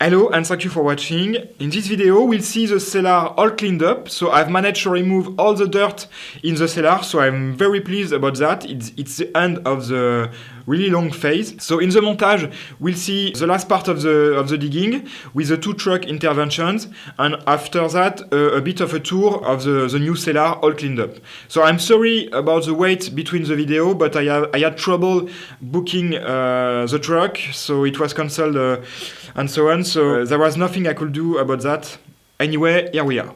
Hello and thank you for watching. In this video we'll see the cellar all cleaned up. So I've managed to remove all the dirt in the cellar, so I'm very pleased about that. It's the end of the really long phase. So in the montage we'll see the last part of the digging with the 2 truck interventions, and after that a bit of a tour of the new cellar all cleaned up. So I'm sorry about the wait between the video, but I had trouble booking the truck, so it was cancelled and so on. So there was nothing I could do about that. Anyway, here we are.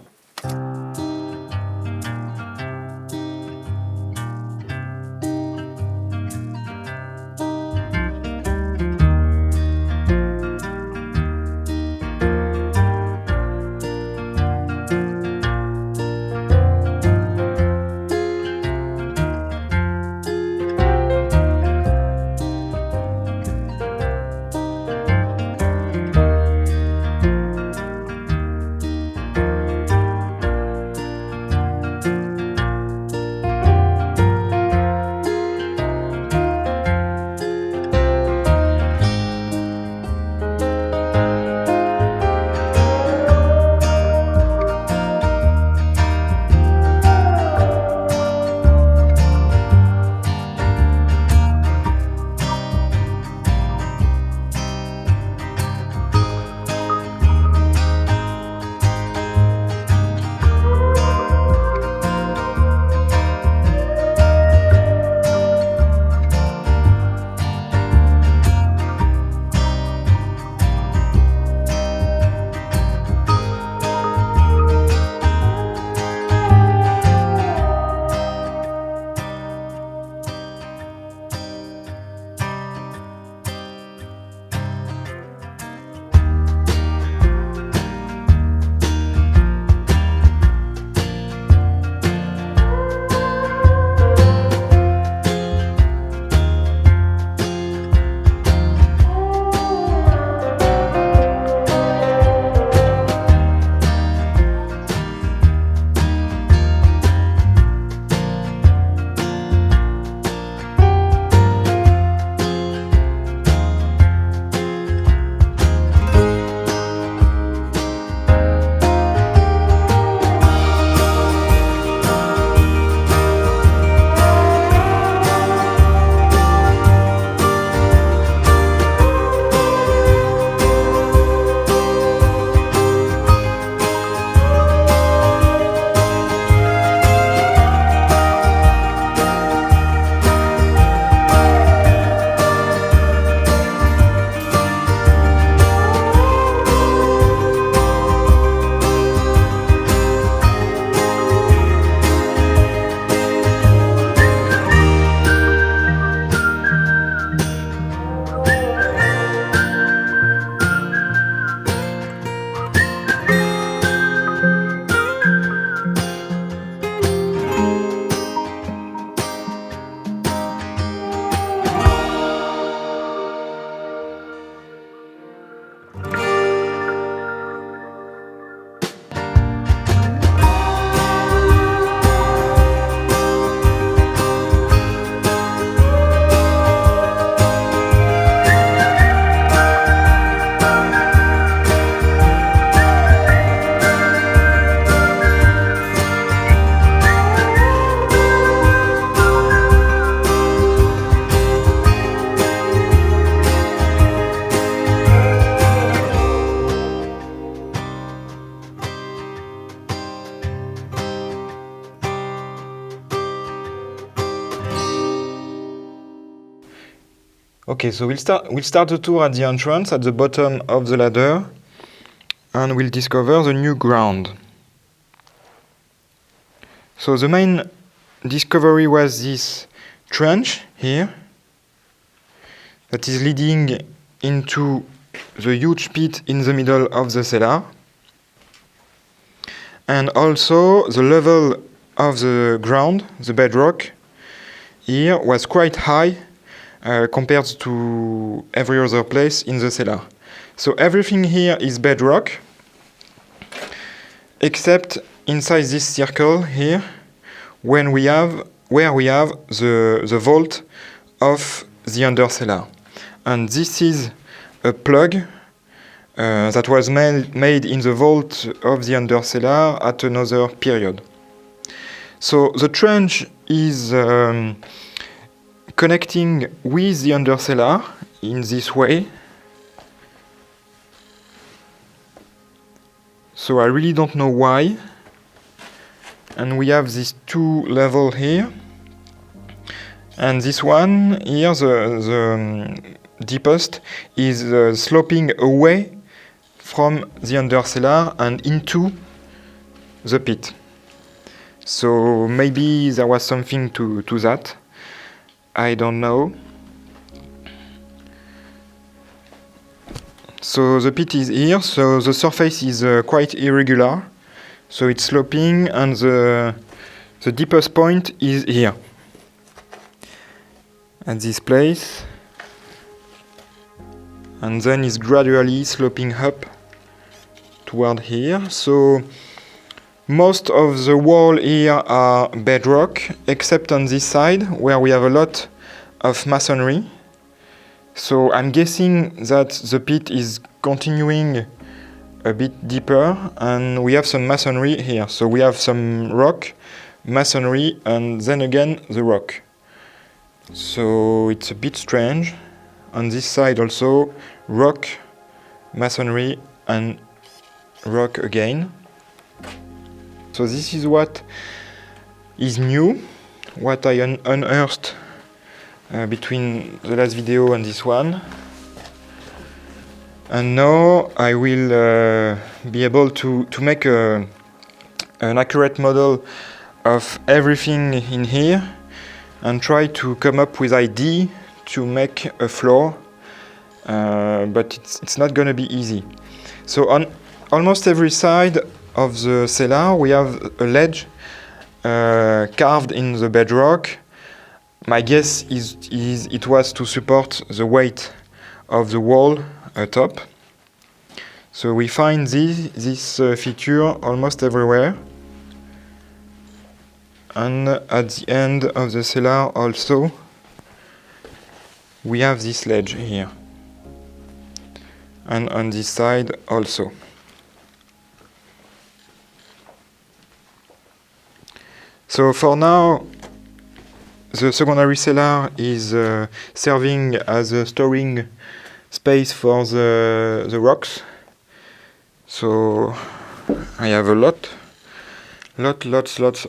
Okay, so we'll start the tour at the entrance, at the bottom of the ladder, and we'll discover the new ground. So the main discovery was this trench here that is leading into the huge pit in the middle of the cellar. And also the level of the ground, the bedrock, here was quite high compared to every other place in the cellar. So everything here is bedrock, except inside this circle here, where we have the vault of the under cellar. And this is a plug that was made in the vault of the undercellar at another period. So the trench is connecting with the undercellar in this way. So I really don't know why. And we have these two levels here. And this one here, the deepest, is sloping away from the undercellar and into the pit. So maybe there was something to that. I don't know. So the pit is here, so the surface is quite irregular. So it's sloping and the deepest point is here. At this place. And then it's gradually sloping up toward here. So most of the wall here are bedrock, except on this side where we have a lot of masonry. So I'm guessing that the pit is continuing a bit deeper and we have some masonry here. So we have some rock, masonry, and then again the rock. So it's a bit strange. On this side also, rock, masonry, and rock again. So this is what is new, what I unearthed between the last video and this one. And now I will be able to make an accurate model of everything in here and try to come up with idea to make a floor, but it's not going to be easy. So on almost every side of the cellar we have a ledge carved in the bedrock. My guess is it was to support the weight of the wall atop. So we find this feature almost everywhere. And at the end of the cellar also we have this ledge here. And on this side also. So for now, the secondary cellar is serving as a storing space for the rocks. So I have a lots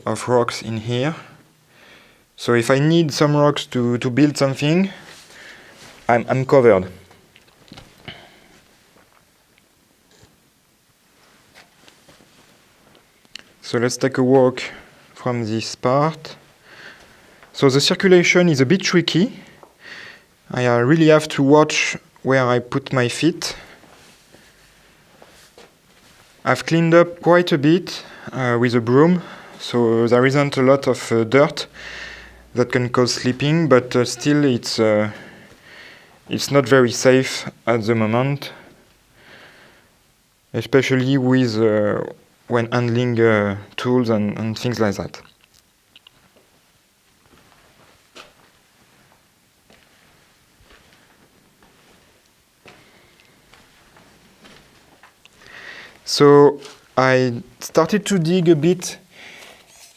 of rocks in here. So if I need some rocks to build something, I'm covered. So let's take a walk from this part. So the circulation is a bit tricky. I really have to watch where I put my feet. I've cleaned up quite a bit with a broom, so there isn't a lot of dirt that can cause slipping, but still it's not very safe at the moment, especially with when handling tools and things like that. So I started to dig a bit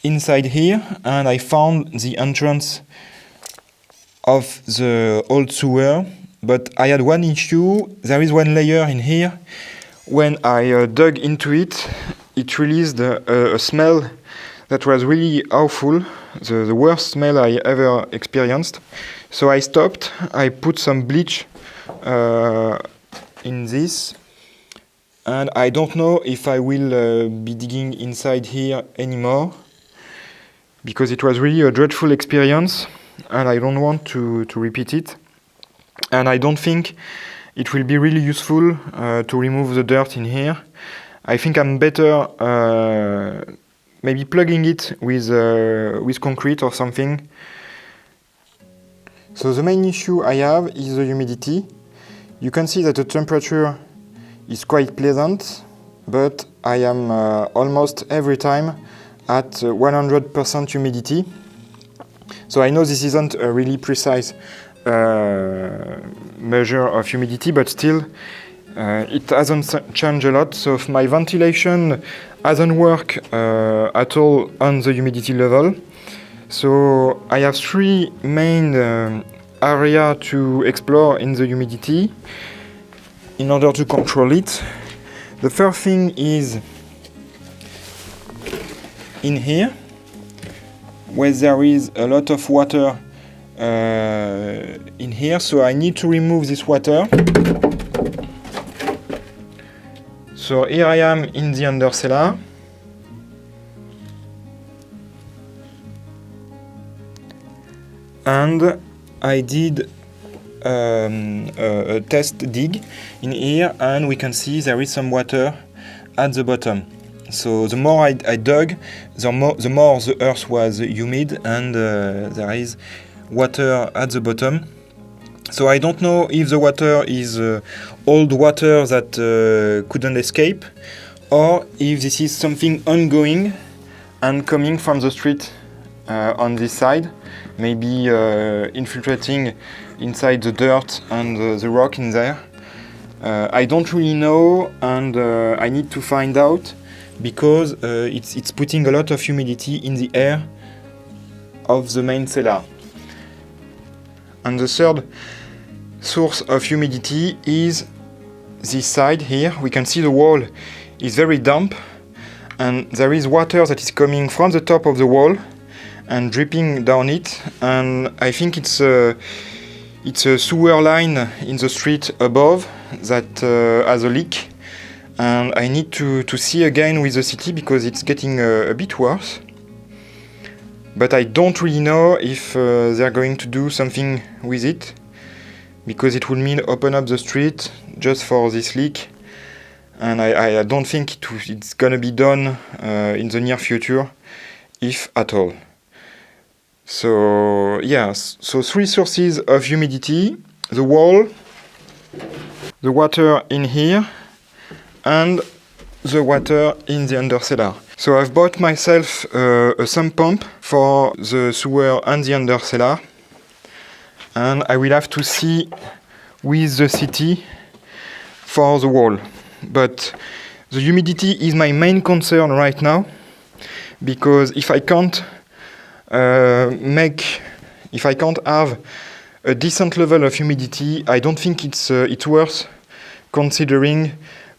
inside here and I found the entrance of the old sewer, but I had one issue. There is one layer in here. When I dug into it, it released a smell that was really awful, the worst smell I ever experienced. So I stopped, I put some bleach in this, and I don't know if I will be digging inside here anymore, because it was really a dreadful experience, and I don't want to repeat it. And I don't think it will be really useful to remove the dirt in here. I think I'm better maybe plugging it with concrete or something. So the main issue I have is the humidity. You can see that the temperature is quite pleasant, but I am almost every time at 100% humidity. So I know this isn't a really precise measure of humidity, but still It hasn't changed a lot, so my ventilation hasn't worked at all on the humidity level. So I have three main areas to explore in the humidity in order to control it. The first thing is in here, where there is a lot of water in here, so I need to remove this water. So here I am in the under cellar. And I did a test dig in here, and we can see there is some water at the bottom. So the more I dug, the more the earth was humid, and there is water at the bottom. So I don't know if the water is old water that couldn't escape, or if this is something ongoing and coming from the street on this side, maybe infiltrating inside the dirt and the rock in there. I don't really know, and I need to find out, because it's putting a lot of humidity in the air of the main cellar. And the third source of humidity is this side here. We can see the wall is very damp, and there is water that is coming from the top of the wall and dripping down it, and I think it's a sewer line in the street above that has a leak, and I need to see again with the city, because it's getting a bit worse. But I don't really know if they're going to do something with it, because it would mean open up the street just for this leak, and I don't think it's gonna be done in the near future, if at all. So yeah, so three sources of humidity: the wall, the water in here, and the water in the under cellar. So I've bought myself a sump pump for the sewer and the under cellar, and I will have to see with the city for the wall. But the humidity is my main concern right now, because if I can't have a decent level of humidity, I don't think it's worth considering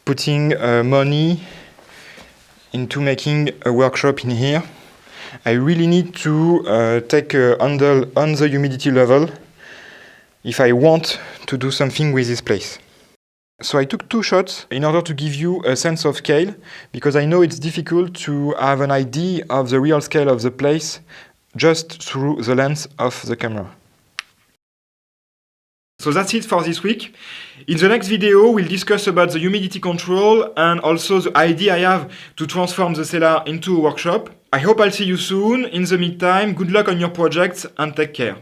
putting money into making a workshop in here. I really need to take a handle on the humidity level if I want to do something with this place. So I took 2 shots in order to give you a sense of scale, because I know it's difficult to have an idea of the real scale of the place just through the lens of the camera. So that's it for this week. In the next video, we'll discuss about the humidity control and also the idea I have to transform the cellar into a workshop. I hope I'll see you soon. In the meantime, good luck on your projects and take care.